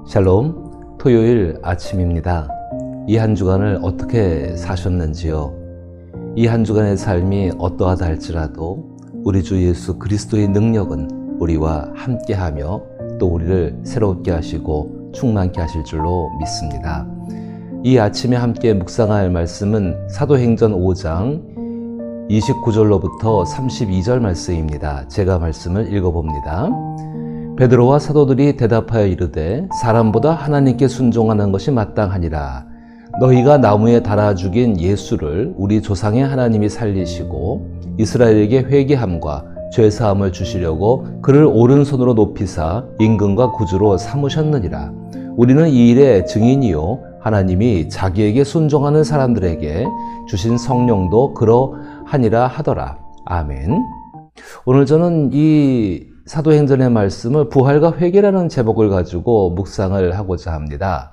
샬롬, 토요일 아침입니다. 이 한 주간을 어떻게 사셨는지요? 이 한 주간의 삶이 어떠하다 할지라도 우리 주 예수 그리스도의 능력은 우리와 함께하며 또 우리를 새롭게 하시고 충만케 하실 줄로 믿습니다. 이 아침에 함께 묵상할 말씀은 사도행전 5장 29절로부터 32절 말씀입니다. 제가 말씀을 읽어봅니다. 베드로와 사도들이 대답하여 이르되 사람보다 하나님께 순종하는 것이 마땅하니라. 너희가 나무에 달아 죽인 예수를 우리 조상의 하나님이 살리시고 이스라엘에게 회개함과 죄사함을 주시려고 그를 오른손으로 높이사 임금과 구주로 삼으셨느니라. 우리는 이 일의 증인이요 하나님이 자기에게 순종하는 사람들에게 주신 성령도 그러하니라 하더라. 아멘. 오늘 저는 이 사도행전의 말씀을 부활과 회개라는 제목을 가지고 묵상을 하고자 합니다.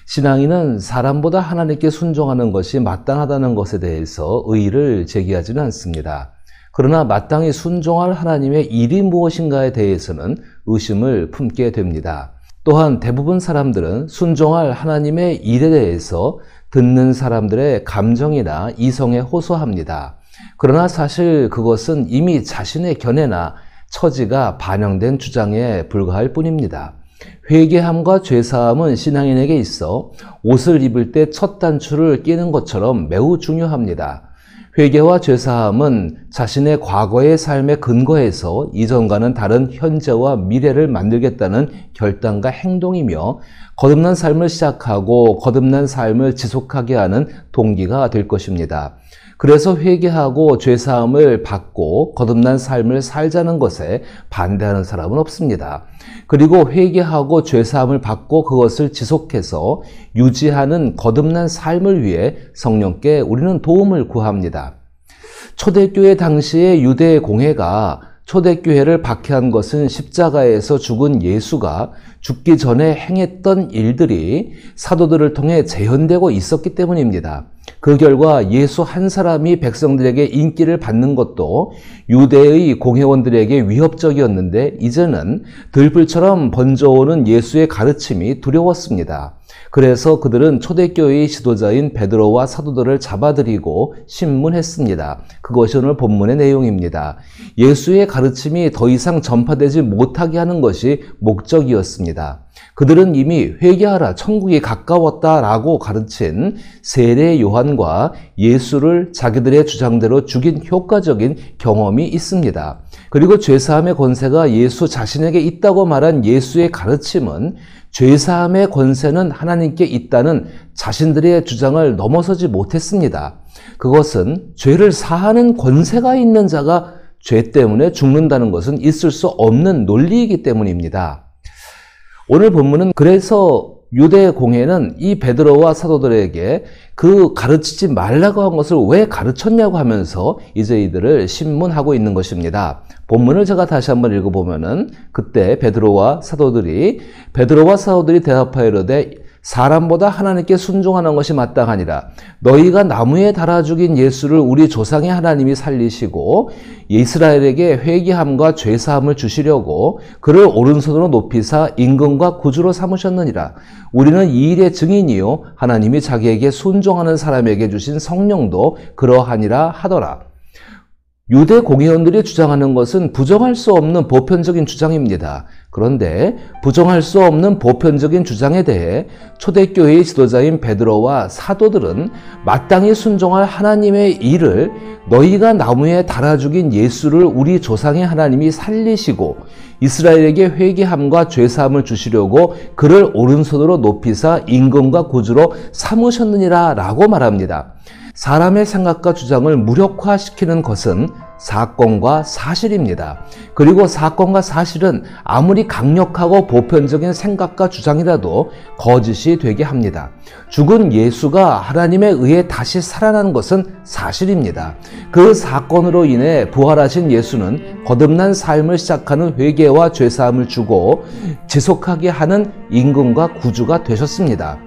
신앙인은 사람보다 하나님께 순종하는 것이 마땅하다는 것에 대해서 의의를 제기하지는 않습니다. 그러나 마땅히 순종할 하나님의 일이 무엇인가에 대해서는 의심을 품게 됩니다. 또한 대부분 사람들은 순종할 하나님의 일에 대해서 듣는 사람들의 감정이나 이성에 호소합니다. 그러나 사실 그것은 이미 자신의 견해나 처지가 반영된 주장에 불과할 뿐입니다. 회개함과 죄사함은 신앙인에게 있어 옷을 입을 때 첫 단추를 끼는 것처럼 매우 중요합니다. 회개와 죄사함은 자신의 과거의 삶의 근거에서 이전과는 다른 현재와 미래를 만들겠다는 결단과 행동이며 거듭난 삶을 시작하고 거듭난 삶을 지속하게 하는 동기가 될 것입니다. 그래서 회개하고 죄사함을 받고 거듭난 삶을 살자는 것에 반대하는 사람은 없습니다. 그리고 회개하고 죄사함을 받고 그것을 지속해서 유지하는 거듭난 삶을 위해 성령께 우리는 도움을 구합니다. 초대교회 당시의 유대 공회가 초대교회를 박해한 것은 십자가에서 죽은 예수가 죽기 전에 행했던 일들이 사도들을 통해 재현되고 있었기 때문입니다. 그 결과 예수 한 사람이 백성들에게 인기를 받는 것도 유대의 공회원들에게 위협적이었는데 이제는 들불처럼 번져오는 예수의 가르침이 두려웠습니다. 그래서 그들은 초대교회의 지도자인 베드로와 사도들을 잡아들이고 신문했습니다. 그것이 오늘 본문의 내용입니다. 예수의 가르침이 더 이상 전파되지 못하게 하는 것이 목적이었습니다. 그들은 이미 회개하라, 천국이 가까웠다라고 가르친 세례 요한과 예수를 자기들의 주장대로 죽인 효과적인 경험이 있습니다. 그리고 죄사함의 권세가 예수 자신에게 있다고 말한 예수의 가르침은 죄사함의 권세는 하나님께 있다는 자신들의 주장을 넘어서지 못했습니다. 그것은 죄를 사하는 권세가 있는 자가 죄 때문에 죽는다는 것은 있을 수 없는 논리이기 때문입니다. 오늘 본문은 그래서 유대 공회는 이 베드로와 사도들에게 그 가르치지 말라고 한 것을 왜 가르쳤냐고 하면서 이제 이들을 신문하고 있는 것입니다. 본문을 제가 다시 한번 읽어보면은 그때 베드로와 사도들이 대답하여 이르되 사람보다 하나님께 순종하는 것이 마땅하니라. 너희가 나무에 달아 죽인 예수를 우리 조상의 하나님이 살리시고 이스라엘에게 회개함과 죄사함을 주시려고 그를 오른손으로 높이사 임금과 구주로 삼으셨느니라. 우리는 이 일의 증인이요 하나님이 자기에게 순종하는 사람에게 주신 성령도 그러하니라 하더라. 유대 공회원들이 주장하는 것은 부정할 수 없는 보편적인 주장입니다. 그런데 부정할 수 없는 보편적인 주장에 대해 초대교회의 지도자인 베드로와 사도들은 마땅히 순종할 하나님의 일을 너희가 나무에 달아 죽인 예수를 우리 조상의 하나님이 살리시고 이스라엘에게 회개함과 죄사함을 주시려고 그를 오른손으로 높이사 임금과 구주로 삼으셨느니라 라고 말합니다. 사람의 생각과 주장을 무력화시키는 것은 사건과 사실입니다. 그리고 사건과 사실은 아무리 강력하고 보편적인 생각과 주장이라도 거짓이 되게 합니다. 죽은 예수가 하나님에 의해 다시 살아난 것은 사실입니다. 그 사건으로 인해 부활하신 예수는 거듭난 삶을 시작하는 회개와 죄사함을 주고 지속하게 하는 임금과 구주가 되셨습니다.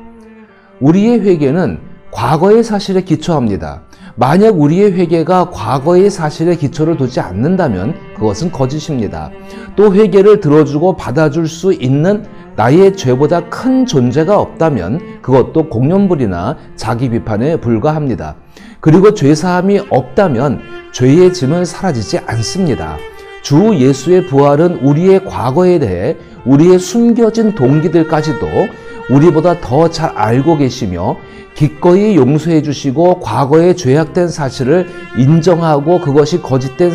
우리의 회개는 과거의 사실에 기초합니다. 만약 우리의 회개가 과거의 사실에 기초를 두지 않는다면 그것은 거짓입니다. 또 회개를 들어주고 받아줄 수 있는 나의 죄보다 큰 존재가 없다면 그것도 공연불이나 자기 비판에 불과합니다. 그리고 죄사함이 없다면 죄의 짐은 사라지지 않습니다. 주 예수의 부활은 우리의 과거에 대해 우리의 숨겨진 동기들까지도 우리보다 더 잘 알고 계시며 기꺼이 용서해 주시고 과거에 죄악된 사실을 인정하고 그것이 거짓된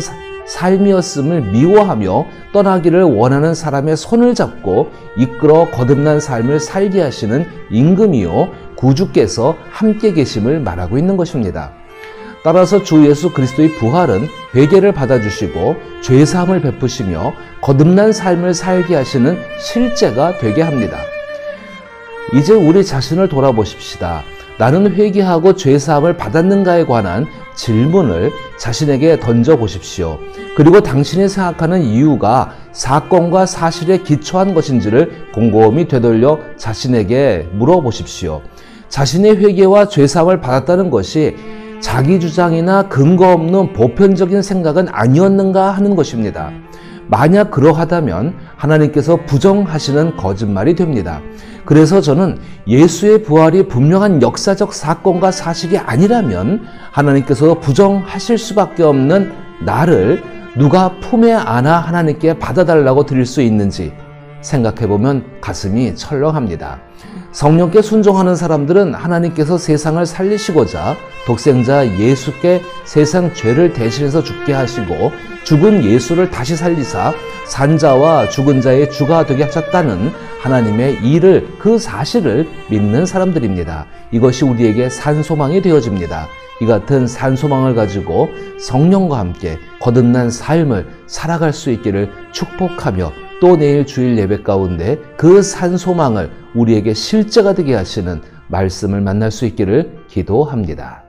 삶이었음을 미워하며 떠나기를 원하는 사람의 손을 잡고 이끌어 거듭난 삶을 살게 하시는 임금이요 구주께서 함께 계심을 말하고 있는 것입니다. 따라서 주 예수 그리스도의 부활은 회개를 받아주시고 죄사함을 베푸시며 거듭난 삶을 살게 하시는 실제가 되게 합니다. 이제 우리 자신을 돌아보십시다. 나는 회개하고 죄사함을 받았는가에 관한 질문을 자신에게 던져보십시오. 그리고 당신이 생각하는 이유가 사건과 사실에 기초한 것인지를 곰곰이 되돌려 자신에게 물어보십시오. 자신의 회개와 죄사함을 받았다는 것이 자기 주장이나 근거 없는 보편적인 생각은 아니었는가 하는 것입니다. 만약 그러하다면 하나님께서 부정하시는 거짓말이 됩니다. 그래서 저는 예수의 부활이 분명한 역사적 사건과 사실이 아니라면 하나님께서 부정하실 수밖에 없는 나를 누가 품에 안아 하나님께 받아달라고 드릴 수 있는지 생각해보면 가슴이 철렁합니다. 성령께 순종하는 사람들은 하나님께서 세상을 살리시고자 독생자 예수께 세상 죄를 대신해서 죽게 하시고 죽은 예수를 다시 살리사 산자와 죽은 자의 주가 되게 하셨다는 하나님의 일을, 그 사실을 믿는 사람들입니다. 이것이 우리에게 산소망이 되어집니다. 이 같은 산소망을 가지고 성령과 함께 거듭난 삶을 살아갈 수 있기를 축복하며 또 내일 주일 예배 가운데 그 산소망을 우리에게 실제가 되게 하시는 말씀을 만날 수 있기를 기도합니다.